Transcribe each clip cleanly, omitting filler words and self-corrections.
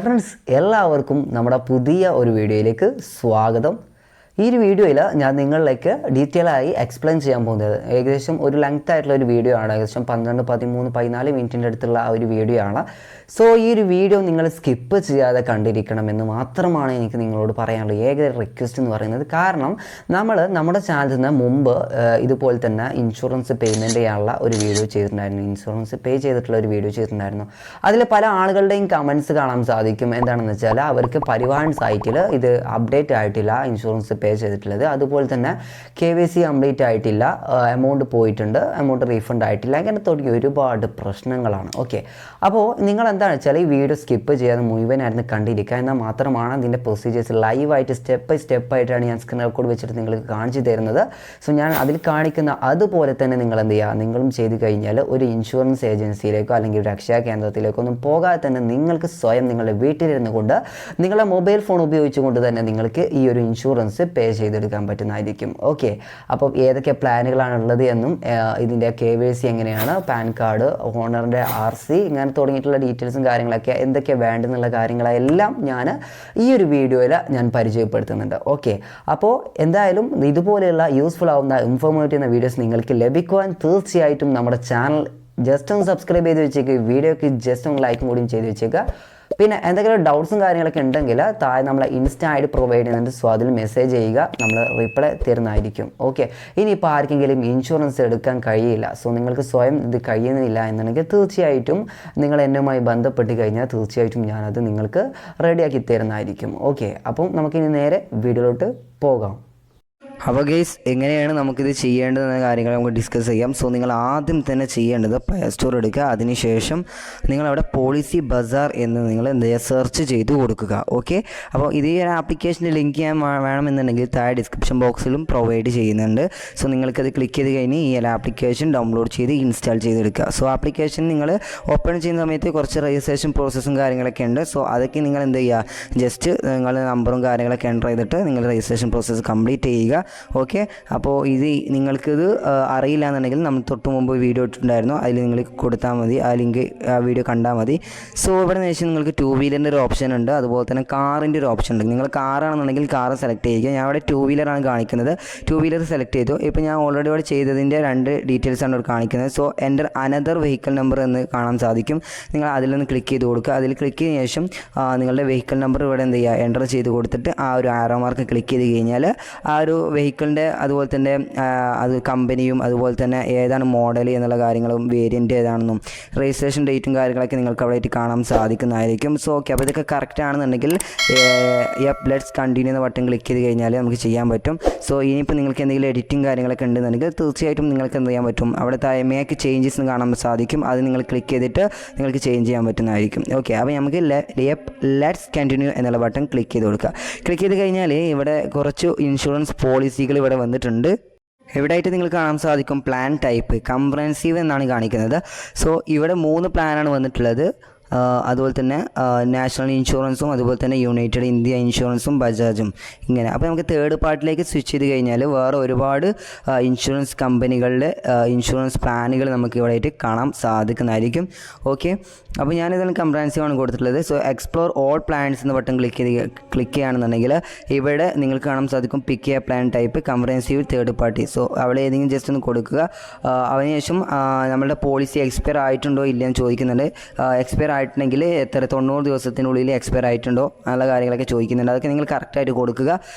Friends എല്ലാവർക്കും നമ്മുടെ പുതിയ ഒരു വീഡിയോയിലേക്ക് സ്വാഗതം. ഈ ഒരു വീഡിയോയിൽ ഞാൻ നിങ്ങളിലേക്ക് ഡീറ്റെയിൽ ആയി എക്സ്പ്ലെയിൻ ചെയ്യാൻ പോകുന്നത് ഏകദേശം ഒരു ലെങ്ത് ആയിട്ടുള്ള ഒരു വീഡിയോ ആണ്. ഏകദേശം 12, 13, 14 മിനിറ്റിൻ്റെ അടുത്തുള്ള ആ ഒരു വീഡിയോ ആണ്. സോ ഈ ഒരു വീഡിയോ നിങ്ങൾ സ്കിപ്പ് ചെയ്യാതെ കണ്ടിരിക്കണമെന്ന് മാത്രമാണ് എനിക്ക് നിങ്ങളോട് പറയാനുള്ള ഏക റിക്വസ്റ്റ് എന്ന് പറയുന്നത്. കാരണം നമ്മുടെ ചാനലിൽ നിന്ന് മുമ്പ് ഇതുപോലെ തന്നെ ഇൻഷുറൻസ് പേയ്മെൻറ്റ് ചെയ്യാനുള്ള ഒരു വീഡിയോ ചെയ്തിട്ടുണ്ടായിരുന്നു. ഇൻഷുറൻസ് പേ ചെയ്തിട്ടുള്ള ഒരു വീഡിയോ ചെയ്തിട്ടുണ്ടായിരുന്നു. അതിൽ പല ആളുകളുടെയും കമൻറ്റ്സ് കാണാൻ സാധിക്കും. എന്താണെന്ന് വെച്ചാൽ അവർക്ക് പരിവാഹൻ സൈറ്റിൽ ഇത് അപ്ഡേറ്റ് ആയിട്ടില്ല, ഇൻഷുറൻസ് പേ ചെയ്തിട്ടുള്ളത്. അതുപോലെ തന്നെ KYC കംപ്ലീറ്റ് ആയിട്ടില്ല, എമൗണ്ട് പോയിട്ടുണ്ട്, എമൗണ്ട് റീഫണ്ട് ആയിട്ടില്ല, അങ്ങനെ തുടങ്ങി ഒരുപാട് പ്രശ്നങ്ങളാണ്. ഓക്കെ, അപ്പോൾ നിങ്ങൾ എന്താണെന്ന് വെച്ചാൽ ഈ വീഡിയോ സ്കിപ്പ് ചെയ്യാതെ മുഴുവനായിരുന്നു കണ്ടിരിക്കുക. എന്നാൽ മാത്രമാണ് അതിൻ്റെ പ്രൊസീജിയേഴ്സ് ലൈവായിട്ട് സ്റ്റെപ്പ് ബൈ സ്റ്റെപ്പായിട്ടാണ് ഞാൻ സ്ക്രീൻ റെക്കോർഡ് വെച്ചിട്ട് നിങ്ങൾക്ക് കാണിച്ചു തരുന്നത്. സോ ഞാൻ അതിൽ കാണിക്കുന്ന അതുപോലെ തന്നെ നിങ്ങൾ എന്ത് ചെയ്യുക, നിങ്ങളും ചെയ്ത് കഴിഞ്ഞാൽ ഒരു ഇൻഷുറൻസ് ഏജൻസിയിലേക്കോ അല്ലെങ്കിൽ ഒരു അക്ഷയ കേന്ദ്രത്തിലേക്കോ ഒന്നും പോകാതെ തന്നെ നിങ്ങൾക്ക് സ്വയം നിങ്ങളുടെ വീട്ടിലിരുന്നു കൊണ്ട് നിങ്ങളുടെ മൊബൈൽ ഫോൺ ഉപയോഗിച്ചുകൊണ്ട് തന്നെ നിങ്ങൾക്ക് ഈ ഒരു ഇൻഷുറൻസ് പേ ചെയ്തെടുക്കാൻ പറ്റുന്നതായിരിക്കും. ഓക്കെ, അപ്പോൾ ഏതൊക്കെ പ്ലാനുകളാണ് ഉള്ളത് എന്നും ഇതിൻ്റെ KYC എങ്ങനെയാണ്, പാൻ കാർഡ്, ഓണറിൻ്റെ RC, ഇങ്ങനെ തുടങ്ങിയിട്ടുള്ള ഡീറ്റെയിൽസും കാര്യങ്ങളൊക്കെ എന്തൊക്കെ വേണ്ടെന്നുള്ള കാര്യങ്ങളെല്ലാം ഞാൻ ഈ ഒരു വീഡിയോയിൽ ഞാൻ പരിചയപ്പെടുത്തുന്നുണ്ട്. ഓക്കെ, അപ്പോൾ എന്തായാലും ഇതുപോലെയുള്ള യൂസ്ഫുൾ ആവുന്ന ഇൻഫോർമേറ്റീവ് ചെയ്യുന്ന വീഡിയോസ് നിങ്ങൾക്ക് ലഭിക്കുവാൻ തീർച്ചയായിട്ടും നമ്മുടെ ചാനൽ ജസ്റ്റ് ഒന്ന് സബ്സ്ക്രൈബ് ചെയ്ത് വെച്ചേക്കുക, വീഡിയോക്ക് ജസ്റ്റ് ഒന്ന് ലൈക്കും കൂടിയും ചെയ്ത് വെച്ചേക്കുക. പിന്നെ എന്തെങ്കിലും ഡൗട്ട്സും കാര്യങ്ങളൊക്കെ ഉണ്ടെങ്കിൽ താഴെ നമ്മളെ ഇൻസ്റ്റാ ID പ്രൊവൈഡ് ചെയ്യുന്നുണ്ട്. സോ അതിൽ മെസ്സേജ് ചെയ്യുക, നമ്മൾ റിപ്ലൈ തരുന്നതായിരിക്കും. ഓക്കെ, ഇനിയിപ്പോൾ ആർക്കെങ്കിലും ഇൻഷുറൻസ് എടുക്കാൻ കഴിയില്ല, സോ നിങ്ങൾക്ക് സ്വയം ഇത് കഴിയുന്നില്ല എന്നുണ്ടെങ്കിൽ തീർച്ചയായിട്ടും നിങ്ങൾ എന്നുമായി ബന്ധപ്പെട്ട് കഴിഞ്ഞാൽ തീർച്ചയായിട്ടും ഞാനത് നിങ്ങൾക്ക് റെഡിയാക്കി തരുന്നതായിരിക്കും. ഓക്കെ, അപ്പം നമുക്കിനി നേരെ വീഡിയോയിലോട്ട് പോകാം. അപ്പോൾ ഗൈസ്, എങ്ങനെയാണ് നമുക്കിത് ചെയ്യേണ്ടതെന്ന കാര്യങ്ങൾ നമുക്ക് ഡിസ്കസ് ചെയ്യാം. സോ നിങ്ങൾ ആദ്യം തന്നെ ചെയ്യേണ്ടത് പ്ലേ സ്റ്റോർ എടുക്കുക. അതിനുശേഷം നിങ്ങളവിടെ പോളിസി ബസാർ എന്ന് നിങ്ങൾ എന്ത് ചെയ്യുക, സെർച്ച് ചെയ്ത് കൊടുക്കുക. ഓക്കെ, അപ്പോൾ ഇത് ഈ ഒരു ആപ്ലിക്കേഷൻ്റെ ലിങ്ക് ചെയ്യാൻ വേണമെന്നുണ്ടെങ്കിൽ താഴെ ഡിസ്ക്രിപ്ഷൻ ബോക്സിലും പ്രൊവൈഡ് ചെയ്യുന്നുണ്ട്. സോ നിങ്ങൾക്കത് ക്ലിക്ക് ചെയ്ത് കഴിഞ്ഞ് ഈ ഒരു ആപ്ലിക്കേഷൻ ഡൗൺലോഡ് ചെയ്ത് ഇൻസ്റ്റാൾ ചെയ്തെടുക്കുക. സോ ആപ്ലിക്കേഷൻ നിങ്ങൾ ഓപ്പൺ ചെയ്യുന്ന സമയത്ത് കുറച്ച് രജിസ്ട്രേഷൻ പ്രോസസ്സും കാര്യങ്ങളൊക്കെ ഉണ്ട്. സോ അതൊക്കെ നിങ്ങൾ എന്ത് ചെയ്യുക, ജസ്റ്റ് നിങ്ങളുടെ നമ്പറും കാര്യങ്ങളൊക്കെ എൻ്റർ ചെയ്തിട്ട് നിങ്ങൾ രജിസ്ട്രേഷൻ പ്രോസസ്സ് കംപ്ലീറ്റ് ചെയ്യുക. ഓക്കെ, അപ്പോൾ ഇത് നിങ്ങൾക്കിത് അറിയില്ല എന്നുണ്ടെങ്കിൽ നമ്മൾ തൊട്ട് മുമ്പ് വീഡിയോ ഇട്ടിട്ടുണ്ടായിരുന്നു, അതിൽ നിങ്ങൾ കൊടുത്താൽ മതി, ആ ലിങ്ക് ആ വീഡിയോ കണ്ടാൽ മതി. സോ ഇവിടെ നിന്ന് വെച്ചാൽ നിങ്ങൾക്ക് 2 വീലറിൻ്റെ ഒരു ഓപ്ഷൻ ഉണ്ട്, അതുപോലെ തന്നെ കാറിൻ്റെ ഒരു ഓപ്ഷൻ ഉണ്ട്. നിങ്ങൾ കാറാണെന്നുണ്ടെങ്കിൽ കാറ് സെലക്ട് ചെയ്യുക. ഞാൻ ഇവിടെ 2 വീലറാണ് കാണിക്കുന്നത്, 2 വീലർ സെലക്ട് ചെയ്തു. ഇപ്പോൾ ഞാൻ ഓൾറെഡി ഇവിടെ ചെയ്തതിൻ്റെ 2 ഡീറ്റെയിൽസാണ് ഇവിടെ കാണിക്കുന്നത്. So enter another vehicle number എന്ന് കാണാൻ സാധിക്കും. നിങ്ങൾ അതിൽ നിന്ന് ക്ലിക്ക് ചെയ്ത് കൊടുക്കുക. അതിൽ ക്ലിക്ക് ചെയ്തതിന് ശേഷം നിങ്ങളുടെ വെഹിക്കിൾ നമ്പർ ഇവിടെ എന്ത് ചെയ്യുക, എൻ്റർ ചെയ്ത് കൊടുത്തിട്ട് ആ ഒരു ആരോ മാർക്ക് ക്ലിക്ക് ചെയ്ത് കഴിഞ്ഞാൽ ആ ഒരു വെഹിക്കിളിൻ്റെ അതുപോലെ തന്നെ അത് കമ്പനിയും അതുപോലെ തന്നെ ഏതാണ് മോഡൽ എന്നുള്ള കാര്യങ്ങളും വേരിയൻ്റ് ഏതാണെന്നും രജിസ്ട്രേഷൻ ഡേറ്റും കാര്യങ്ങളൊക്കെ നിങ്ങൾക്ക് അവിടെ കാണാൻ സാധിക്കുന്നതായിരിക്കും. സോ ഓക്കെ, അപ്പോൾ ഇതൊക്കെ കറക്റ്റ് ആണെന്നുണ്ടെങ്കിൽ ലെറ്റ്സ് കണ്ടിന്യൂ എന്ന ബട്ടൺ ക്ലിക്ക് ചെയ്ത് കഴിഞ്ഞാൽ നമുക്ക് ചെയ്യാൻ പറ്റും. സോ ഇനിയിപ്പോൾ നിങ്ങൾക്ക് എന്തെങ്കിലും എഡിറ്റിംഗ് കാര്യങ്ങളൊക്കെ ഉണ്ടെന്നുണ്ടെങ്കിൽ തീർച്ചയായിട്ടും നിങ്ങൾക്ക് എന്ത് ചെയ്യാൻ പറ്റും, അവിടെ താഴെ മേക്ക് ചേഞ്ചസ് എന്ന് കാണാൻ സാധിക്കും. അത് നിങ്ങൾ ക്ലിക്ക് ചെയ്തിട്ട് നിങ്ങൾക്ക് ചേഞ്ച് ചെയ്യാൻ പറ്റുന്നതായിരിക്കും. ഓക്കെ, അപ്പോൾ നമുക്ക് ലെറ്റ്സ് കണ്ടിന്യൂ എന്നുള്ള ബട്ടൺ ക്ലിക്ക് ചെയ്ത് കൊടുക്കുക. ക്ലിക്ക് ചെയ്ത് കഴിഞ്ഞാൽ ഇവിടെ കുറച്ച് ഇൻഷുറൻസ് പോളിസികൾ ഇവിടെ വന്നിട്ടുണ്ട്. ഇവിടെയായിട്ട് നിങ്ങൾക്ക് കാണാൻ സാധിക്കും പ്ലാൻ ടൈപ്പ് കംപ്രഹെൻസീവ് എന്നാണ് കാണിക്കുന്നത്. സോ ഇവിടെ 3 പ്ലാനാണ് വന്നിട്ടുള്ളത്. അതുപോലെ തന്നെ നാഷണൽ ഇൻഷുറൻസും അതുപോലെ തന്നെ യുണൈറ്റഡ് ഇന്ത്യ ഇൻഷുറൻസും ബജാജും ഇങ്ങനെ. അപ്പോൾ നമുക്ക് തേർഡ് പാർട്ടിലേക്ക് സ്വിച്ച് ചെയ്ത് കഴിഞ്ഞാൽ വേറെ ഒരുപാട് ഇൻഷുറൻസ് കമ്പനികളുടെ ഇൻഷുറൻസ് പ്ലാനുകൾ നമുക്ക് ഇവിടെ ആയിട്ട് കാണാൻ സാധിക്കുന്നതായിരിക്കും. ഓക്കെ, അപ്പോൾ ഞാനിതിന് കംപ്രഹെൻസീവ് ആണ് കൊടുത്തിട്ടുള്ളത്. സോ എക്സ്പ്ലോർ ഓൾ പ്ലാൻസ് എന്ന ബട്ടൺ ക്ലിക്ക് ചെയ്യുകയാണെന്നുണ്ടെങ്കിൽ ഇവിടെ നിങ്ങൾക്ക് കാണാൻ സാധിക്കും pick a plan type comprehensive third party. So അവിടെ ഏതെങ്കിലും ജസ്റ്റ് ഒന്ന് കൊടുക്കുക. അതിനുശേഷം നമ്മളുടെ പോളിസി എക്സ്പയർ ആയിട്ടുണ്ടോ ഇല്ലയെന്ന് ചോദിക്കുന്നുണ്ട്. എക്സ്പയർ ആയിട്ടുണ്ടെങ്കിൽ എത്ര 90 ദിവസത്തിനുള്ളിൽ എക്സ്പയർ ആയിട്ടുണ്ടോ എന്നുള്ള കാര്യങ്ങളൊക്കെ ചോദിക്കുന്നുണ്ട്. അതൊക്കെ നിങ്ങൾ കറക്റ്റായിട്ട് കൊടുക്കുക.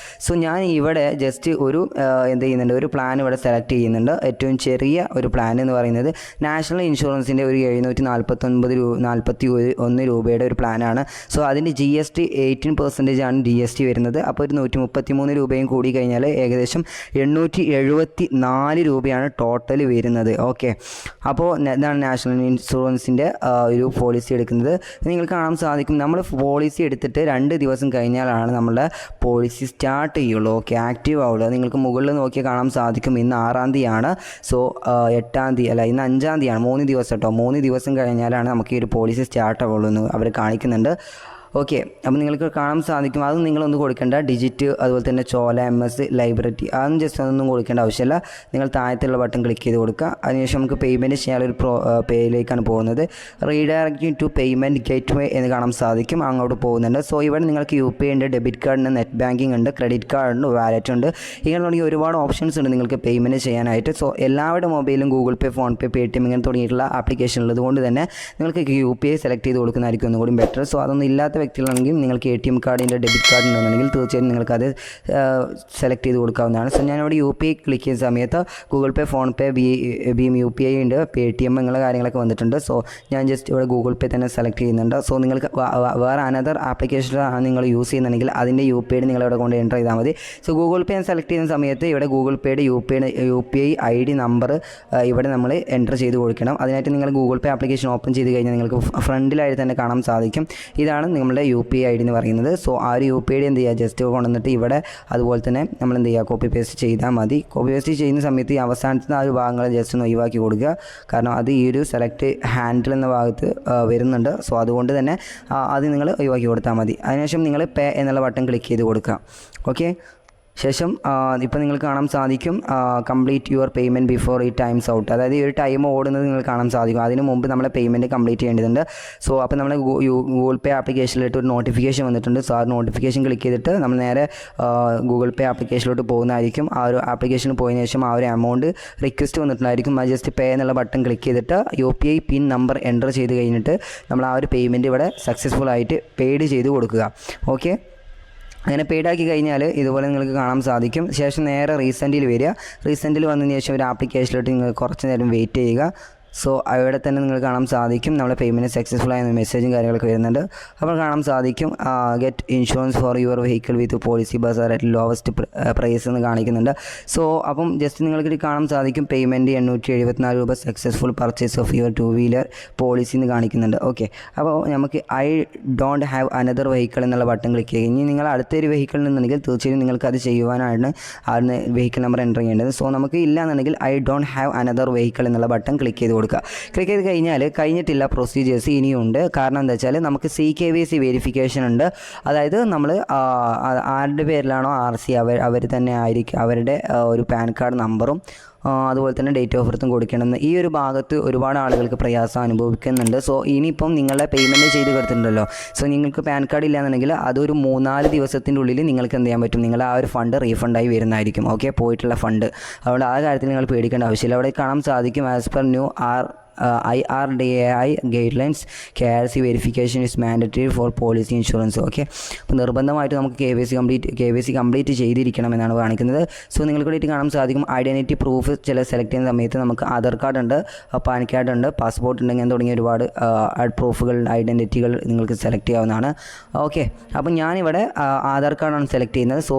സോ ഞാൻ ഇവിടെ ജസ്റ്റ് ഒരു എന്ത് ചെയ്യുന്നുണ്ട്, ഒരു പ്ലാൻ ഇവിടെ സെലക്ട് ചെയ്യുന്നുണ്ട്. ഏറ്റവും ചെറിയ ഒരു പ്ലാൻ എന്ന് പറയുന്നത് നാഷണൽ ഇൻഷുറൻസിൻ്റെ ഒരു 741 രൂപയുടെ ഒരു പ്ലാനാണ്. സോ അതിൻ്റെ GST 18% ആണ് GST വരുന്നത്. അപ്പോൾ ഒരു 133 രൂപയും കൂടി കഴിഞ്ഞാൽ ഏകദേശം 874 രൂപയാണ് ടോട്ടൽ വരുന്നത്. ഓക്കെ, അപ്പോൾ ഇതാണ് നാഷണൽ ഇൻഷുറൻസിൻ്റെ ഒരു പോളിസി എടുക്കുന്നത്. നിങ്ങൾക്ക് കാണാൻ സാധിക്കും നമ്മൾ പോളിസി എടുത്തിട്ട് 2 ദിവസം കഴിഞ്ഞാലാണ് നമ്മളുടെ പോളിസി സ്റ്റാർട്ട് ചെയ്യുള്ളൂ. ഓക്കെ, ആക്റ്റീവ് ആവുള്ളൂ. നിങ്ങൾക്ക് മുകളിൽ നോക്കിയാൽ കാണാൻ സാധിക്കും ഇന്ന് 6-ാം തീയതിയാണ്. സോ 8-ാം തീയതി അല്ല, ഇന്ന് 5-ാം തീയതിയാണ്. 3 ദിവസം കേട്ടോ, 3 ദിവസം കഴിഞ്ഞാലാണ് നമുക്ക് ഈ ഒരു പോളിസി സ്റ്റാർട്ട് ആവുള്ളൂ എന്ന് അവർ കാണിക്കുന്നുണ്ട്. ഓക്കെ, അപ്പോൾ നിങ്ങൾക്ക് കാണാൻ സാധിക്കും. അത് നിങ്ങളൊന്ന് കൊടുക്കേണ്ട ഡിജിറ്റ്, അതുപോലെ തന്നെ ചോല, MS, ലൈബ്രറി, അതൊന്നും ജസ്റ്റ് ഒന്നും കൊടുക്കേണ്ട ആവശ്യമില്ല. നിങ്ങൾ താഴത്തുള്ള ബട്ടൺ ക്ലിക്ക് ചെയ്ത് കൊടുക്കുക. അതിനുശേഷം നമുക്ക് പേയ്മെൻറ്റ് ചെയ്യാനൊരു പേയിലേക്കാണ് പോകുന്നത്. Redirecting to payment gateway എന്ന് കാണാൻ സാധിക്കും. അങ്ങോട്ട് പോകുന്നുണ്ട്. സോ ഇവിടെ നിങ്ങൾക്ക് UPI ഉണ്ട്, ഡെബിറ്റ് കാർഡ് ഉണ്ട്, നെറ്റ് ബാങ്കിങ് ഉണ്ട്, ക്രെഡിറ്റ് കാർഡ് ഉണ്ട്, വാലറ്റ് ഉണ്ട്. ഇങ്ങനെ തുടങ്ങിയ ഒരുപാട് ഓപ്ഷൻസ് ഉണ്ട് നിങ്ങൾക്ക് പേയ്മെൻറ്റ് ചെയ്യാനായിട്ട്. സോ എല്ലാവരുടെ മൊബൈലും ഗൂഗിൾ പേ, ഫോൺ പേ, Paytm ഇങ്ങനെ തുടങ്ങിയിട്ടുള്ള ആപ്ലിക്കേഷൻ ഉള്ളതുകൊണ്ട് തന്നെ നിങ്ങൾക്ക് UPI സെലക്ട് ചെയ്ത് കൊടുക്കുന്നതായിരിക്കും ഒന്നുകൂടി ബെറ്റർ. സോ അതൊന്നും ഇല്ലാത്ത വ്യക്തികളാണെങ്കിൽ നിങ്ങൾക്ക് ATM കാർഡിൻ്റെ, ഡെബിറ്റ് കാർഡ് ഉണ്ടെന്നുണ്ടെങ്കിൽ തീർച്ചയായും നിങ്ങൾക്കത് സെലക്ട് ചെയ്ത് കൊടുക്കാവുന്നതാണ്. സോ ഞാനിവിടെ UPI ക്ലിക്ക് ചെയ്യുന്ന സമയത്ത് ഗൂഗിൾ പേ, ഫോൺ പേ, ഭീം UPI ഉണ്ട്, Paytm ഇങ്ങനെയുള്ള കാര്യങ്ങളൊക്കെ വന്നിട്ടുണ്ട്. സോ ഞാൻ ജസ്റ്റ് ഇവിടെ ഗൂഗിൾ പേ തന്നെ സെലക്ട് ചെയ്യുന്നുണ്ട്. സോ നിങ്ങൾക്ക് വേറെ അനദർ ആപ്ലിക്കേഷനാണ് നിങ്ങൾ യൂസ് ചെയ്യുന്നുണ്ടെങ്കിൽ അതിൻ്റെ UPI നിങ്ങളിവിടെ കൊണ്ട് എൻ്റർ ചെയ്താൽ മതി. സോ ഗൂഗിൾ പേ സെലക്ട് ചെയ്യുന്ന സമയത്ത് ഇവിടെ ഗൂഗിൾ പേയുടെ UPI ID നമ്പർ ഇവിടെ നമ്മൾ എൻ്റർ ചെയ്ത് കൊടുക്കണം. അതിനായിട്ട് നിങ്ങൾ ഗൂഗിൾ പേ ആപ്ലിക്കേഷൻ ഓപ്പൺ ചെയ്ത് കഴിഞ്ഞാൽ നിങ്ങൾക്ക് ഫ്രണ്ടിലായിട്ട് തന്നെ കാണാൻ സാധിക്കും. ഇതാണ് നിങ്ങളുടെ UPI ID എന്ന് പറയുന്നത്. സോ ആ ഒരു UPI ID എന്ത് ചെയ്യുക, ജസ്റ്റ് കൊണ്ടുവന്നിട്ട് ഇവിടെ അതുപോലെ തന്നെ നമ്മൾ എന്ത് ചെയ്യുക, കോപ്പി പേസ്റ്റ് ചെയ്താൽ മതി. കോപ്പി പേസ്റ്റ് ചെയ്യുന്ന സമയത്ത് ഈ അവസാനത്തെ ആ ഒരു ഭാഗങ്ങൾ ജസ്റ്റ് ഒന്ന് ഒഴിവാക്കി കൊടുക്കുക. കാരണം അത് ഈ ഒരു സെലക്ട് ഹാൻഡിൽ എന്ന ഭാഗത്ത് വരുന്നുണ്ട്. സോ അതുകൊണ്ട് തന്നെ അത് നിങ്ങൾ ഒഴിവാക്കി കൊടുത്താൽ മതി. അതിനുശേഷം നിങ്ങൾ പേ എന്നുള്ള ബട്ടൺ ക്ലിക്ക് ചെയ്ത് കൊടുക്കുക. ഓക്കെ, ശേഷം ഇപ്പോൾ നിങ്ങൾക്ക് കാണാൻ സാധിക്കും കംപ്ലീറ്റ് യുവർ പേയ്മെൻറ്റ് ബിഫോർ ഈ ടൈംസ് ഔട്ട്. അതായത് ഈ ഒരു ടൈം ഓടുന്നത് നിങ്ങൾക്ക് കാണാൻ സാധിക്കും. അതിന് മുമ്പ് നമ്മളെ പേയ്മെൻറ്റ് കംപ്ലീറ്റ് ചെയ്യേണ്ടതുണ്ട്. സോ അപ്പോൾ നമ്മൾ ഗൂഗിൾ പേ ആപ്ലിക്കേഷനിലോട്ട് ഒരു നോട്ടിഫിക്കേഷൻ വന്നിട്ടുണ്ട്. സോ ആ നോട്ടിഫിക്കേഷൻ ക്ലിക്ക് ചെയ്തിട്ട് നമ്മൾ നേരെ ഗൂഗിൾ പേ ആപ്ലിക്കേഷനിലോട്ട് പോകുന്നതായിരിക്കും. ആ ഒരു ആപ്ലിക്കേഷനിൽ പോയതിനു ശേഷം ആ ഒരു എമൗണ്ട് റിക്വസ്റ്റ് വന്നിട്ടുണ്ടായിരിക്കും. അത് ജസ്റ്റ് പേ എന്നുള്ള ബട്ടൺ ക്ലിക്ക് ചെയ്തിട്ട് UPI പിൻ നമ്പർ എൻ്റർ ചെയ്ത് കഴിഞ്ഞിട്ട് നമ്മൾ ആ ഒരു പേയ്മെൻറ്റ് ഇവിടെ സക്സസ്ഫുൾ ആയിട്ട് പെയ്ഡ് ചെയ്ത് കൊടുക്കുക. ഓക്കെ, അങ്ങനെ പെയ്ഡാക്കി കഴിഞ്ഞാൽ ഇതുപോലെ നിങ്ങൾക്ക് കാണാൻ സാധിക്കും. ശേഷം നേരെ റീസെൻറ്റിൽ വരിക. റീസെൻറ്റിൽ വന്നതിന് ശേഷം ഒരു ആപ്ലിക്കേഷനിലോട്ട് നിങ്ങൾ കുറച്ച് നേരം വെയിറ്റ് ചെയ്യുക. സോ അവിടെ തന്നെ നിങ്ങൾക്ക് കാണാൻ സാധിക്കും നമ്മുടെ പേയ്മെൻറ്റ് സക്സസ്ഫുൾ ആയ മെസ്സേജും കാര്യങ്ങളൊക്കെ വരുന്നുണ്ട്. അപ്പോൾ കാണാൻ സാധിക്കും get insurance for your vehicle with Policybazaar at lowest price എന്ന് കാണിക്കുന്നുണ്ട്. സോ അപ്പം ജസ്റ്റ് നിങ്ങൾക്ക് കാണാൻ സാധിക്കും പേയ്മെൻറ്റ് 874 രൂപ, successful purchase of your 2 wheeler policy എന്ന് കാണിക്കുന്നുണ്ട്. ഓക്കെ, അപ്പോൾ നമുക്ക് I don't have another vehicle എന്നുള്ള ബട്ടൺ ക്ലിക്ക് ചെയ്യുക. ഇനി നിങ്ങൾ അടുത്തൊരു വെഹിക്കിൾ ഉണ്ടെന്നുണ്ടെങ്കിൽ തീർച്ചയായും നിങ്ങൾക്ക് അത് ചെയ്യുവാനാണ് ആണ് വെഹിക്കിൾ നമ്പർ എൻ്റർ ചെയ്യേണ്ടത്. സോ നമുക്ക് ഇല്ല എന്നുണ്ടെങ്കിൽ I don't have another vehicle എന്നുള്ള ബട്ടൺ ക്ലിക്ക് ചെയ്ത് കൊടുക്കുക. ക്ലിക്ക് ചെയ്ത് കഴിഞ്ഞാൽ കഴിഞ്ഞിട്ടില്ല പ്രൊസീജിയേഴ്സ് ഇനിയുണ്ട്. കാരണം എന്താ വെച്ചാൽ നമുക്ക് CKYC വെരിഫിക്കേഷൻ ഉണ്ട്. അതായത് നമ്മൾ ആരുടെ പേരിലാണോ RC അവർ തന്നെ ആയിരിക്കും അവരുടെ ഒരു പാൻ കാർഡ് നമ്പറും അതുപോലെ തന്നെ ഡേറ്റ് ഓഫ് ബർത്തും കൊടുക്കണമെന്ന് ഈ ഒരു ഭാഗത്ത് ഒരുപാട് ആളുകൾക്ക് പ്രയാസം അനുഭവിക്കുന്നുണ്ട്. സോ ഇനിയിപ്പം നിങ്ങളുടെ പേയ്മെൻറ്റ് ചെയ്ത് കൊടുത്തിട്ടുണ്ടല്ലോ. സോ നിങ്ങൾക്ക് പാൻ കാർഡ് ഇല്ലയെന്നുണ്ടെങ്കിൽ അതൊരു 3-4 ദിവസത്തിൻ്റെ ഉള്ളിൽ നിങ്ങൾക്ക് എന്ത് ചെയ്യാൻ പറ്റും, നിങ്ങൾ ആ ഒരു ഫണ്ട് റീഫണ്ടായി വരുന്നതായിരിക്കും. ഓക്കെ, പോയിട്ടുള്ള ഫണ്ട്. അതുകൊണ്ട് ആ കാര്യത്തിൽ നിങ്ങൾ പേടിക്കേണ്ട ആവശ്യമില്ല. അവിടെ കാണാൻ സാധിക്കും as per new IRDAI guidelines KYC verification is mandatory four policy insurance. Okay, അപ്പോൾ നിർബന്ധമായിട്ട് നമുക്ക് KYC കംപ്ലീറ്റ് ചെയ്തിരിക്കണം എന്നാണ് കാണിക്കുന്നത്. സോ നിങ്ങൾക്ക് വേണ്ടിയിട്ട് കാണാൻ സാധിക്കും ഐഡൻറ്റിറ്റി പ്രൂഫ് സെലക്ട് ചെയ്യുന്ന സമയത്ത് നമുക്ക് ആധാർ കാർഡ് ഉണ്ട്, പാൻ കാർഡ് ഉണ്ട്, പാസ്പോർട്ട് ഉണ്ട്, അങ്ങനെ തുടങ്ങിയ ഒരുപാട് പ്രൂഫുകൾ, ഐഡൻറ്റിറ്റികൾ നിങ്ങൾക്ക് സെലക്ട് ചെയ്യാവുന്നതാണ്. ഓക്കെ, അപ്പോൾ ഞാനിവിടെ ആധാർ കാർഡാണ് സെലക്ട് ചെയ്യുന്നത്. സോ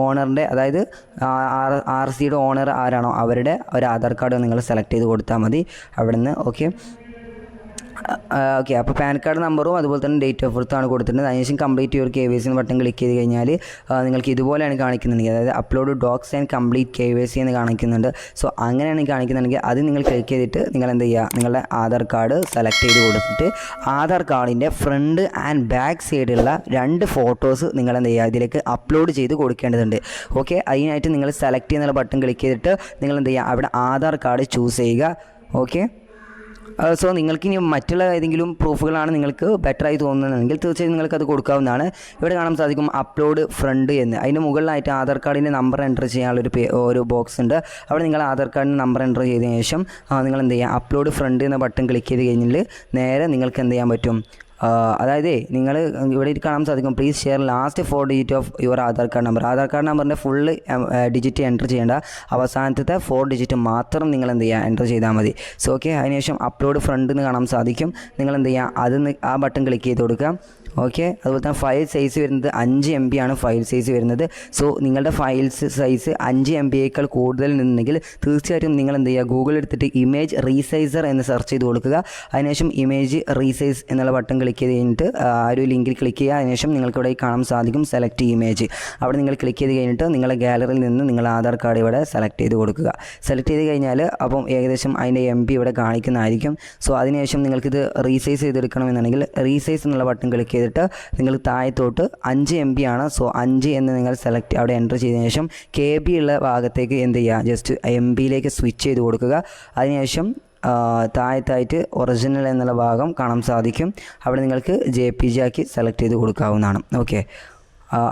ഓണറിൻ്റെ, അതായത് RCയുടെ ഓണർ ആരാണോ അവരുടെ ഒരു ആധാർ കാർഡ് നിങ്ങൾ സെലക്ട് ചെയ്ത് കൊടുത്താൽ മതി അവിടെ നിന്ന്. ഓക്കെ, അപ്പോൾ പാൻ കാർഡ് നമ്പറും അതുപോലെ തന്നെ ഡേറ്റ് ഓഫ് ബർത്ത് ആണ് കൊടുത്തിട്ടുണ്ട്. അതിനുശേഷം complete your KYC button click ചെയ്ത് കഴിഞ്ഞാൽ നിങ്ങൾക്ക് ഇതുപോലെയാണ് കാണിക്കുന്നുണ്ടെങ്കിൽ, അതായത് upload docs and complete KYC എന്ന് കാണിക്കുന്നുണ്ട്. സോ അങ്ങനെയാണ് കാണിക്കുന്നുണ്ടെങ്കിൽ അത് നിങ്ങൾ ക്ലിക്ക് ചെയ്തിട്ട് നിങ്ങൾ എന്ത് ചെയ്യുക, നിങ്ങളുടെ ആധാർ കാർഡ് സെലക്ട് ചെയ്ത് കൊടുത്തിട്ട് ആധാർ കാർഡിൻ്റെ ഫ്രണ്ട് ആൻഡ് ബാക്ക് സൈഡിലുള്ള 2 ഫോട്ടോസ് നിങ്ങൾ എന്ത് ചെയ്യുക, ഇതിലേക്ക് അപ്ലോഡ് ചെയ്ത് കൊടുക്കേണ്ടതുണ്ട്. ഓക്കെ, അതിനായിട്ട് നിങ്ങൾ സെലക്ട് ചെയ്യുന്ന ബട്ടൺ ക്ലിക്ക് ചെയ്തിട്ട് നിങ്ങൾ എന്ത് ചെയ്യുക, അവിടെ ആധാർ കാർഡ് ചൂസ് ചെയ്യുക. ഓക്കെ, സോ നിങ്ങൾക്ക് ഇനി മറ്റുള്ള ഏതെങ്കിലും പ്രൂഫുകളാണ് നിങ്ങൾക്ക് ബെറ്ററായി തോന്നുന്നതെങ്കിൽ തീർച്ചയായും നിങ്ങൾക്കത് കൊടുക്കാവുന്നതാണ്. ഇവിടെ കാണാൻ സാധിക്കും അപ്ലോഡ് ഫ്രണ്ട് എന്ന്. അതിൻ്റെ മുകളിലായിട്ട് ആധാർ കാർഡിൻ്റെ നമ്പർ എൻ്റർ ചെയ്യാനുള്ളൊരു ഒരു ബോക്സ് ഉണ്ട്. അവിടെ നിങ്ങൾ ആധാർ കാർഡിൻ്റെ നമ്പർ എൻ്റർ ചെയ്തതിന് ശേഷം നിങ്ങൾ എന്ത് ചെയ്യുക, അപ്ലോഡ് ഫ്രണ്ട് എന്ന ബട്ടൺ ക്ലിക്ക് ചെയ്ത് കഴിഞ്ഞാൽ നേരെ നിങ്ങൾക്ക് എന്ത് ചെയ്യാൻ പറ്റും, അതായത് നിങ്ങൾ ഇവിടെ കാണാൻ സാധിക്കും please share last 4 digit of your Aadhaar card number. Aadhaar card നമ്പറിൻ്റെ ഫുള്ള് ഡിജിറ്റ് എൻ്റർ ചെയ്യേണ്ട, അവസാനത്തെ 4 ഡിജിറ്റ് മാത്രം നിങ്ങൾ എന്ത് ചെയ്യുക, എൻ്റർ ചെയ്താൽ മതി. സോ ഓക്കെ, അതിനുശേഷം അപ്ലോഡ് ഫ്രണ്ട് എന്ന് കാണാൻ സാധിക്കും. നിങ്ങൾ എന്ത് ചെയ്യുക, ആ ബട്ടൺ ക്ലിക്ക് ചെയ്ത് കൊടുക്കുക. ഓക്കെ, അതുപോലെ തന്നെ ഫയൽ സൈസ് വരുന്നത് 5 MB ആണ് ഫയൽ സൈസ് വരുന്നത്. സോ നിങ്ങളുടെ ഫയൽ സൈസ് 5 MBയേക്കാൾ കൂടുതൽ നിന്നെങ്കിൽ തീർച്ചയായിട്ടും നിങ്ങൾ എന്ത് ചെയ്യുക, ഗൂഗിൾ എടുത്തിട്ട് ഇമേജ് റീസൈസർ എന്ന് സെർച്ച് ചെയ്ത് കൊടുക്കുക. അതിനുശേഷം ഇമേജ് റീസൈസ് എന്നുള്ള ബട്ടൺ ക്ലിക്ക് ചെയ്ത് കഴിഞ്ഞിട്ട് ആ ഒരു ലിങ്കിൽ ക്ലിക്ക് ചെയ്യുക. അതിനുശേഷം നിങ്ങൾക്കിവിടെ കാണാൻ സാധിക്കും സെലക്ട് ഇമേജ്. അവിടെ നിങ്ങൾ ക്ലിക്ക് ചെയ്ത് കഴിഞ്ഞിട്ട് നിങ്ങളുടെ ഗാലറിയിൽ നിന്ന് നിങ്ങൾ ആധാർ കാർഡ് ഇവിടെ സെലക്ട് ചെയ്ത് കൊടുക്കുക. സെലക്ട് ചെയ്ത് കഴിഞ്ഞാൽ അപ്പം ഏകദേശം അതിൻ്റെ MB ഇവിടെ കാണിക്കുന്നതായിരിക്കും. സോ അതിനുശേഷം നിങ്ങൾക്കിത് റീസൈസ് ചെയ്തെടുക്കണമെന്നുണ്ടെങ്കിൽ റീസൈസ് എന്നുള്ള ബട്ടൺ ക്ലിക്ക് ചെയ്തിട്ട് നിങ്ങൾ താഴത്തോട്ട് 5 MB ആണ്. സോ 5 എന്ന് നിങ്ങൾ സെലക്ട് അവിടെ എൻ്റർ ചെയ്തതിന് ശേഷം KB ഉള്ള ഭാഗത്തേക്ക് എന്ത് ചെയ്യുക, ജസ്റ്റ് MBയിലേക്ക് സ്വിച്ച് ചെയ്ത് കൊടുക്കുക. അതിനുശേഷം താഴത്തായിട്ട് ഒറിജിനൽ എന്നുള്ള ഭാഗം കാണാൻ സാധിക്കും. അവിടെ നിങ്ങൾക്ക് JPG ആക്കി സെലക്ട് ചെയ്ത് കൊടുക്കാവുന്നതാണ്. ഓക്കെ,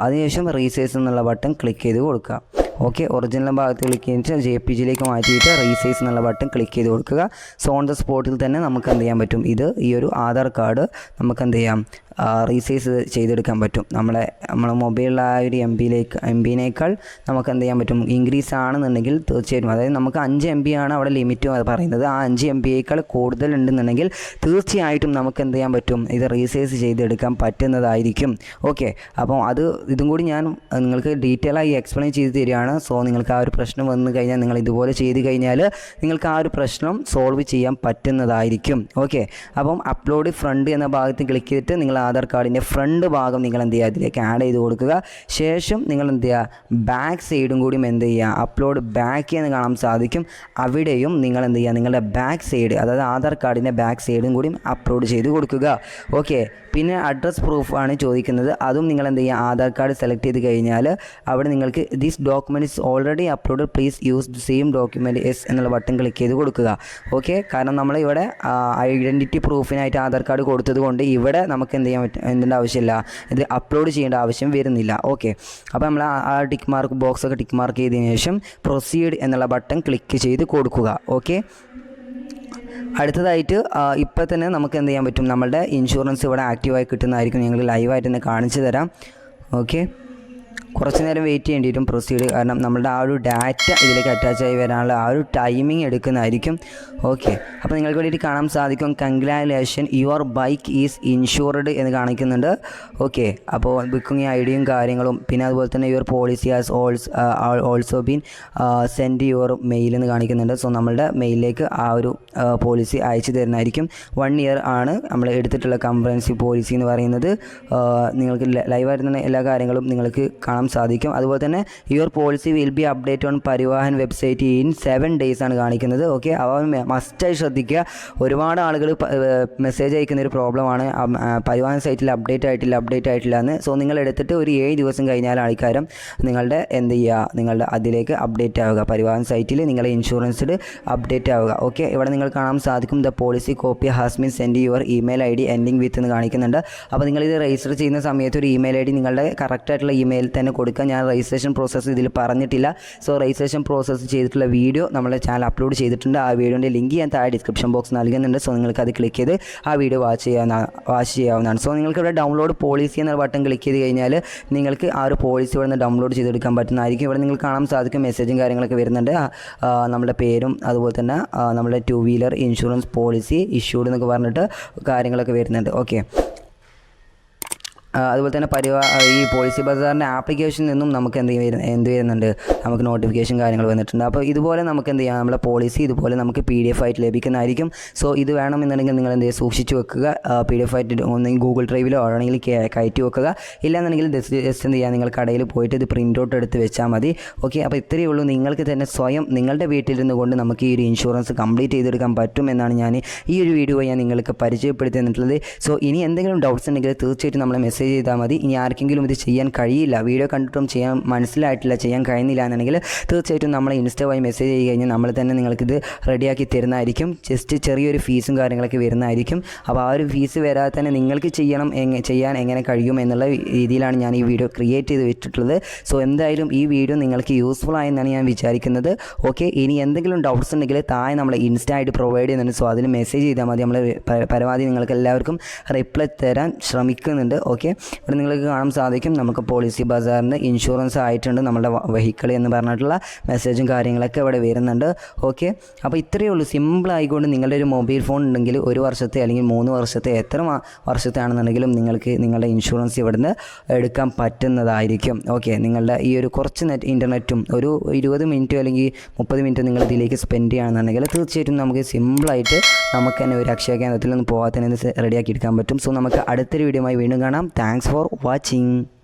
അതിനുശേഷം റീസൈസ് എന്നുള്ള ബട്ടൺ ക്ലിക്ക് ചെയ്ത് കൊടുക്കുക. ഓക്കെ, ഒറിജിനൽ ഭാഗത്ത് ക്ലിക്ക് ചെയ്തിട്ട് JPGയിലേക്ക് മാറ്റിയിട്ട് റീസൈസ് എന്നുള്ള ബട്ടൺ ക്ലിക്ക് ചെയ്ത് കൊടുക്കുക. സോ ഓൺ ദ സ്പോട്ടിൽ തന്നെ നമുക്ക് എന്ത് ചെയ്യാൻ പറ്റും, ഈ ഒരു ആധാർ കാർഡ് നമുക്ക് എന്ത് ചെയ്യാം, റീസൈസ് ചെയ്തെടുക്കാൻ പറ്റും. നമ്മളെ മൊബൈലിൽ ആ ഒരു MBനേക്കാൾ നമുക്ക് എന്ത് ചെയ്യാൻ പറ്റും, ഇൻക്രീസ് ആണെന്നുണ്ടെങ്കിൽ തീർച്ചയായിട്ടും, അതായത് നമുക്ക് 5 MB ആണ് അവിടെ ലിമിറ്റ് പറയുന്നത്, ആ 5 MBയേക്കാൾ കൂടുതൽ ഉണ്ടെന്നുണ്ടെങ്കിൽ തീർച്ചയായിട്ടും നമുക്ക് എന്ത് ചെയ്യാൻ പറ്റും, ഇത് റീസൈസ് ചെയ്തെടുക്കാൻ പറ്റുന്നതായിരിക്കും. ഓക്കെ, അപ്പോൾ ഇതും കൂടി ഞാൻ നിങ്ങൾക്ക് ഡീറ്റെയിൽ ആയി എക്സ്പ്ലെയിൻ ചെയ്ത് തരികയാണ്. സോ നിങ്ങൾക്ക് ആ ഒരു പ്രശ്നം വന്നു കഴിഞ്ഞാൽ നിങ്ങൾ ഇതുപോലെ ചെയ്ത് കഴിഞ്ഞാൽ നിങ്ങൾക്ക് ആ ഒരു പ്രശ്നം സോൾവ് ചെയ്യാൻ പറ്റുന്നതായിരിക്കും. ഓക്കെ, അപ്പം അപ്ലോഡ് ഫ്രണ്ട് എന്ന ഭാഗത്ത് ക്ലിക്ക് ചെയ്തിട്ട് നിങ്ങൾ ആധാർ കാർഡിൻ്റെ ഫ്രണ്ട് ഭാഗം നിങ്ങൾ എന്ത് ചെയ്യുക, അതിലേക്ക് ആഡ് ചെയ്ത് കൊടുക്കുക. ശേഷം നിങ്ങൾ എന്ത് ചെയ്യുക, ബാക്ക് സൈഡും കൂടിയും എന്ത് ചെയ്യുക, അപ്ലോഡ് ബാക്ക് എന്ന് കാണാൻ സാധിക്കും. അവിടെയും നിങ്ങൾ എന്ത് ചെയ്യുക, നിങ്ങളുടെ ബാക്ക് സൈഡ്, അതായത് ആധാർ കാർഡിൻ്റെ ബാക്ക് സൈഡും കൂടിയും അപ്ലോഡ് ചെയ്ത് കൊടുക്കുക. ഓക്കെ, പിന്നെ അഡ്രസ് പ്രൂഫ് ആണ് ചോദിക്കുന്നത്. അതും നിങ്ങൾ എന്ത് ചെയ്യുക, ആധാർ കാർഡ് സെലക്ട് ചെയ്ത് കഴിഞ്ഞാൽ അവിടെ നിങ്ങൾക്ക് this document is already uploaded, please use the same document S എന്നുള്ള ബട്ടൺ ക്ലിക്ക് ചെയ്ത് കൊടുക്കുക. ഓക്കെ, കാരണം നമ്മളിവിടെ ഐഡൻറ്റിറ്റി പ്രൂഫിനായിട്ട് ആധാർ കാർഡ് കൊടുത്തത് കൊണ്ട് ഇവിടെ നമുക്ക് എന്ത് ചെയ്യാൻ എന്തിൻ്റെ ആവശ്യമില്ല, ഇത് അപ്ലോഡ് ചെയ്യേണ്ട ആവശ്യം വരുന്നില്ല. ഓക്കെ, അപ്പോൾ നമ്മൾ ആ ടിക്ക് മാർക്ക് ബോക്സൊക്കെ ടിക്ക് മാർക്ക് ചെയ്തതിന് ശേഷം പ്രൊസീഡ് എന്നുള്ള ബട്ടൺ ക്ലിക്ക് ചെയ്ത് കൊടുക്കുക. ഓക്കെ, അടുത്തതായിട്ട് ഇപ്പോൾ തന്നെ നമുക്ക് എന്ത് ചെയ്യാൻ പറ്റും, നമ്മളുടെ ഇൻഷുറൻസ് ഇവിടെ ആക്റ്റീവായി കിട്ടുന്നതായിരിക്കും. ഞങ്ങൾ ലൈവായിട്ട് തന്നെ കാണിച്ചു തരാം. ഓക്കെ, കുറച്ച് നേരം വെയിറ്റ് ചെയ്യേണ്ടി വരും പ്രൊസീഡ്, കാരണം നമ്മളുടെ ആ ഒരു ഡാറ്റ ഇതിലേക്ക് അറ്റാച്ചായി വരാനുള്ള ആ ഒരു ടൈമിംഗ് എടുക്കുന്നതായിരിക്കും. ഓക്കെ, അപ്പോൾ നിങ്ങൾക്ക് വേണ്ടിയിട്ട് കാണാൻ സാധിക്കും congratulation your bike is insured എന്ന് കാണിക്കുന്നുണ്ട്. ഓക്കെ, അപ്പോൾ ബുക്കിംഗ് ഐഡിയും കാര്യങ്ങളും, പിന്നെ അതുപോലെ തന്നെ your policy has also been send your mail എന്ന് കാണിക്കുന്നുണ്ട്. സോ നമ്മളുടെ മെയിലിലേക്ക് ആ ഒരു പോളിസി അയച്ചു തരുന്നതായിരിക്കും. 1 ഇയർ ആണ് നമ്മൾ എടുത്തിട്ടുള്ള കംപ്രഹെൻസീവ് പോളിസി എന്ന് പറയുന്നത്. നിങ്ങൾക്ക് ലൈവായിട്ട് തന്നെ എല്ലാ കാര്യങ്ങളും നിങ്ങൾക്ക് കാണാൻ സാധിക്കും. അതുപോലെ തന്നെ your policy will be update on Parivahan website in 7 days ആണ് കാണിക്കുന്നത്. ഓക്കെ, അവ മസ്റ്റായി ശ്രദ്ധിക്കുക. ഒരുപാട് ആളുകൾ മെസ്സേജ് അയക്കുന്ന ഒരു പ്രോബ്ലമാണ്, പരിവാഹൻ സൈറ്റിൽ അപ്ഡേറ്റ് ആയിട്ടില്ല എന്ന്. സോ നിങ്ങൾ എടുത്തിട്ട് ഒരു 7 ദിവസം കഴിഞ്ഞാൽ ആൾക്കാരും നിങ്ങളുടെ എന്ത് ചെയ്യുക, നിങ്ങളുടെ അതിലേക്ക് അപ്ഡേറ്റ് ആവുക, പരിവാഹൻ സൈറ്റിൽ നിങ്ങളുടെ ഇൻഷുറൻസിൽ അപ്ഡേറ്റ് ആവുക. ഓക്കെ, ഇവിടെ നിങ്ങൾ കാണാൻ സാധിക്കും the policy copy has been send your email ID ending വിത്ത് എന്ന് കാണിക്കുന്നുണ്ട്. അപ്പോൾ നിങ്ങളിത് രജിസ്റ്റർ ചെയ്യുന്ന സമയത്ത് ഒരു ഇമെയിൽ ID നിങ്ങളുടെ കറക്റ്റായിട്ടുള്ള ഇമെയിൽ തന്നെ കൊടുക്കുക. ഞാൻ രജിസ്ട്രേഷൻ പ്രോസസ്സ് ഇതിൽ പറഞ്ഞിട്ടില്ല. സോ രജിസ്ട്രേഷൻ പ്രോസസ്സ് ചെയ്തിട്ടുള്ള വീഡിയോ നമ്മുടെ ചാനൽ അപ്ലോഡ് ചെയ്തിട്ടുണ്ട്. ആ വീഡിയോൻ്റെ ലിങ്ക് ഞാൻ താഴെ ഡിസ്ക്രിപ്ഷൻ ബോക്സ് നൽകുന്നുണ്ട്. സോ നിങ്ങൾക്ക് അത് ക്ലിക്ക് ചെയ്ത് ആ വീഡിയോ വാച്ച് ചെയ്യാവുന്നതാണ്. സോ നിങ്ങൾക്ക് ഇവിടെ ഡൗൺലോഡ് പോളിസി എന്ന ബട്ടൺ ക്ലിക്ക് ചെയ്ത് കഴിഞ്ഞാൽ നിങ്ങൾക്ക് ആ ഒരു പോളിസി ഇവിടെ നിന്ന് ഡൗൺലോഡ് ചെയ്തെടുക്കാൻ പറ്റുന്നതായിരിക്കും. ഇവിടെ നിങ്ങൾക്ക് കാണാൻ സാധിക്കും മെസ്സേജും കാര്യങ്ങളൊക്കെ വരുന്നുണ്ട്. നമ്മുടെ പേരും അതുപോലെ തന്നെ നമ്മുടെ 2 വീലർ ഇൻഷുറൻസ് പോളിസി ഇഷ്യൂഡ് എന്നൊക്കെ പറഞ്ഞിട്ട് കാര്യങ്ങളൊക്കെ വരുന്നുണ്ട്. ഓക്കെ, അതുപോലെ തന്നെ ഈ പോളിസി ബസാറിൻ്റെ ആപ്ലിക്കേഷനിൽ നിന്നും നമുക്ക് എന്ത് വരുന്നുണ്ട്, നമുക്ക് നോട്ടിഫിക്കേഷൻ കാര്യങ്ങൾ വന്നിട്ടുണ്ട്. അപ്പോൾ ഇതുപോലെ നമുക്ക് എന്ത് ചെയ്യാം, നമ്മുടെ പോളിസി ഇതുപോലെ നമുക്ക് PDF ആയിട്ട് ലഭിക്കുന്നതായിരിക്കും. സോ ഇത് വേണമെന്നുണ്ടെങ്കിൽ നിങ്ങൾ എന്ത് ചെയ്യുക, സൂക്ഷിച്ച് വെക്കുക. PDF ആയിട്ട് ഒന്നെങ്കിൽ ഗൂഗിൾ ഡ്രൈവിലോ ആണെങ്കിൽ കയറ്റി വെക്കുക. ഇല്ലാന്നുണ്ടെങ്കിൽ ജസ്റ്റ് എന്ത് ചെയ്യുക, നിങ്ങൾ കടയിൽ പോയിട്ട് ഇത് പ്രിൻ്റ് ഔട്ട് എടുത്ത് വെച്ചാൽ മതി. ഓക്കെ, അപ്പോൾ ഇത്രയേ ഉള്ളൂ. നിങ്ങൾക്ക് തന്നെ സ്വയം നിങ്ങളുടെ വീട്ടിലിരുന്ന് കൊണ്ട് നമുക്ക് ഈ ഒരു ഇൻഷുറൻസ് കംപ്ലീറ്റ് ചെയ്തെടുക്കാൻ പറ്റുമെന്നാണ് ഞാൻ ഈ ഒരു വീഡിയോ ഞാൻ നിങ്ങൾക്ക് പരിചയപ്പെടുത്തി തന്നിട്ടുള്ളത്. സോ ഇനി എന്തെങ്കിലും ഡൗട്ട്സ് ഉണ്ടെങ്കിൽ തീർച്ചയായിട്ടും നമ്മളെ മെസ്സേജ് ചെയ്താൽ മതി. ഇനി ആർക്കെങ്കിലും ഇത് ചെയ്യാൻ കഴിയില്ല, വീഡിയോ കണ്ടിട്ടും ചെയ്യാൻ കഴിയുന്നില്ല എന്നുണ്ടെങ്കിൽ തീർച്ചയായിട്ടും നമ്മളെ ഇൻസ്റ്റ വഴി മെസ്സേജ് ചെയ്ത് കഴിഞ്ഞാൽ നമ്മൾ തന്നെ നിങ്ങൾക്കിത് റെഡിയാക്കി തരുന്നതായിരിക്കും. ജസ്റ്റ് ചെറിയൊരു ഫീസും കാര്യങ്ങളൊക്കെ വരുന്നതായിരിക്കും. അപ്പോൾ ആ ഒരു ഫീസ് വരാതെ തന്നെ നിങ്ങൾക്ക് ചെയ്യാൻ എങ്ങനെ കഴിയും എന്നുള്ള രീതിയിലാണ് ഞാൻ ഈ വീഡിയോ ക്രിയേറ്റ് ചെയ്ത് വെച്ചിട്ടുള്ളത്. സോ എന്തായാലും ഈ വീഡിയോ നിങ്ങൾക്ക് യൂസ്ഫുൾ ആയെന്നാണ് ഞാൻ വിചാരിക്കുന്നത്. ഓക്കെ, ഇനി എന്തെങ്കിലും ഡൗട്ട്സ് ഉണ്ടെങ്കിൽ താഴെ നമ്മളെ ഇൻസ്റ്റ ആയിട്ട് പ്രൊവൈഡ് ചെയ്യുന്നുണ്ട്. സോ അതിന് മെസ്സേജ് ചെയ്താൽ മതി. നമ്മൾ പരമാവധി നിങ്ങൾക്ക് എല്ലാവർക്കും റിപ്ലൈ തരാൻ ശ്രമിക്കുന്നുണ്ട്. ഓക്കെ, ഇവിടെ നിങ്ങൾക്ക് കാണാൻ സാധിക്കും നമുക്ക് പോളിസി ബസാറിൻ്റെ ഇൻഷുറൻസ് ആയിട്ടുണ്ട് നമ്മുടെ വെഹിക്കിൾ എന്ന് പറഞ്ഞിട്ടുള്ള മെസ്സേജും കാര്യങ്ങളൊക്കെ ഇവിടെ വരുന്നുണ്ട്. ഓക്കെ, അപ്പോൾ ഇത്രയേ ഉള്ളൂ. സിമ്പിൾ ആയിക്കൊണ്ട് നിങ്ങളുടെ ഒരു മൊബൈൽ ഫോൺ ഉണ്ടെങ്കിൽ 1 വർഷത്തെ അല്ലെങ്കിൽ 3 വർഷത്തെ എത്ര വർഷത്തെ ആണെന്നുണ്ടെങ്കിലും നിങ്ങൾക്ക് നിങ്ങളുടെ ഇൻഷുറൻസ് ഇവിടുന്ന് എടുക്കാൻ പറ്റുന്നതായിരിക്കും. ഓക്കെ, നിങ്ങളുടെ ഈ ഒരു കുറച്ച് ഇൻ്റർനെറ്റും ഒരു 20 മിനിറ്റോ അല്ലെങ്കിൽ 30 മിനിറ്റോ നിങ്ങൾ ഇതിലേക്ക് സ്പെൻഡ് ചെയ്യുകയാണെന്നുണ്ടെങ്കിൽ തീർച്ചയായിട്ടും നമുക്ക് സിമ്പിളായിട്ട് നമുക്ക് തന്നെ ഒരു അക്ഷയ കേന്ദ്രത്തിൽ നിന്ന് പോകാൻ തന്നെ റെഡിയാക്കി എടുക്കാൻ പറ്റും. സോ നമുക്ക് അടുത്തൊരു വീഡിയോയുമായി വീണ്ടും കാണാം. Thanks for watching.